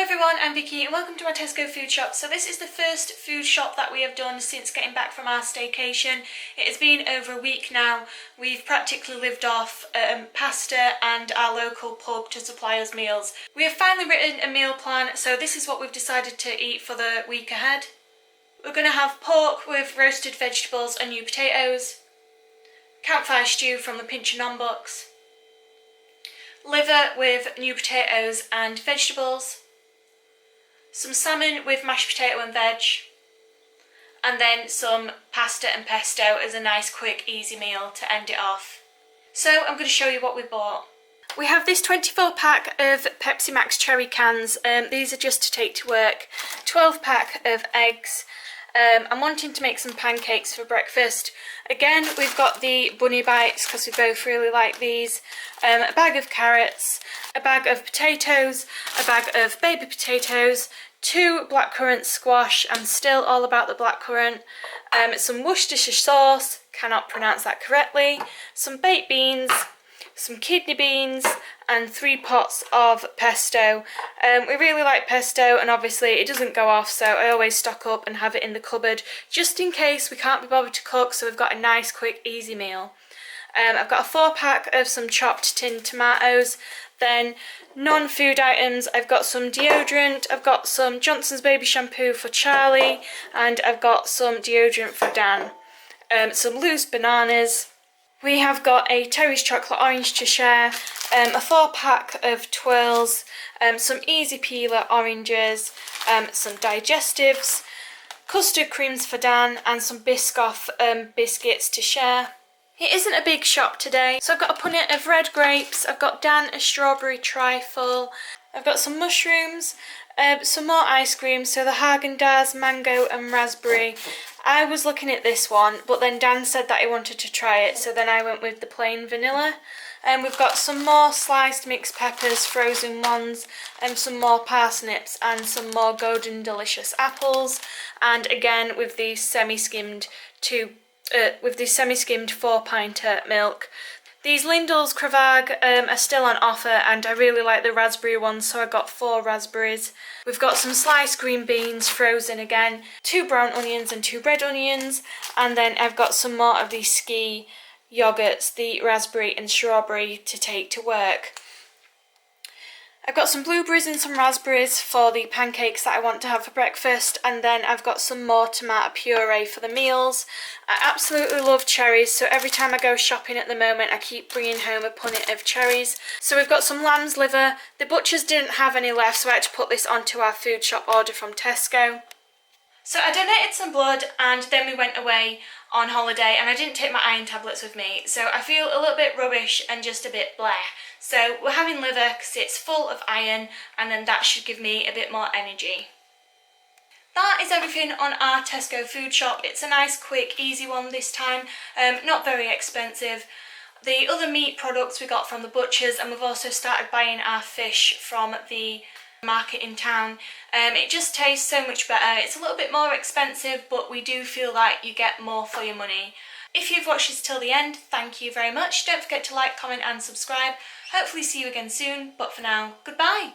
everyone, I'm Vicky and welcome to my Tesco food shop. So this is the first food shop that we have done since getting back from our staycation. It has been over a week now. We've practically lived off pasta and our local pub to supply us meals. We have finally written a meal plan, so this is what we've decided to eat for the week ahead. We're going to have pork with roasted vegetables and new potatoes, campfire stew from the Pinch and On box, liver with new potatoes and vegetables, some salmon with mashed potato and veg, and then some pasta and pesto as a nice quick easy meal to end it off. So I'm going to show you what we bought. We have this 24 pack of Pepsi Max cherry cans. These are just to take to work. 12 pack of eggs. I'm wanting to make some pancakes for breakfast. Again, we've got the bunny bites because we both really like these. A bag of carrots, a bag of potatoes, a bag of baby potatoes, 2 blackcurrant squash, I'm still all about the blackcurrant, some Worcestershire sauce, cannot pronounce that correctly, some baked beans, some kidney beans, and 3 pots of pesto. We really like pesto, and obviously it doesn't go off, so I always stock up and have it in the cupboard just in case we can't be bothered to cook, so we've got a nice quick easy meal. I've got a 4 pack of some chopped tinned tomatoes. Then non-food items, I've got some deodorant, I've got some Johnson's baby shampoo for Charlie, and I've got some deodorant for Dan. Some loose bananas. We have got a Terry's chocolate orange to share, a 4 pack of twirls, some easy peeler oranges, some digestives, custard creams for Dan, and some Biscoff biscuits to share. It isn't a big shop today, so I've got a punnet of red grapes, I've got Dan a strawberry trifle, I've got some mushrooms, some more ice cream, so the Haagen-Dazs mango and raspberry. I was looking at this one, but then Dan said that he wanted to try it, so then I went with the plain vanilla. We've got some more sliced mixed peppers, frozen ones, and some more parsnips, and some more golden delicious apples, and again with the semi-skimmed 4-pinter milk. These Lindel's Kravag are still on offer, and I really like the raspberry ones, so I got 4 raspberries. We've got some sliced green beans, frozen again, 2 brown onions and 2 red onions, and then I've got some more of these ski yogurts, the raspberry and strawberry, to take to work. I've got some blueberries and some raspberries for the pancakes that I want to have for breakfast, and then I've got some more tomato puree for the meals. I absolutely love cherries, so every time I go shopping at the moment I keep bringing home a punnet of cherries. So we've got some lamb's liver. The butchers didn't have any left, so I had to put this onto our food shop order from Tesco. So I donated some blood, and then we went away on holiday, and I didn't take my iron tablets with me, so I feel a little bit rubbish and just a bit bleh. So we're having liver because it's full of iron, and then that should give me a bit more energy. That is everything on our Tesco food shop. It's a nice quick easy one this time, not very expensive. The other meat products we got from the butchers, and we've also started buying our fish from the market in town. It just tastes so much better. It's a little bit more expensive, but we do feel like you get more for your money. If you've watched this till the end, thank you very much. Don't forget to like, comment and subscribe. Hopefully see you again soon, but for now, goodbye.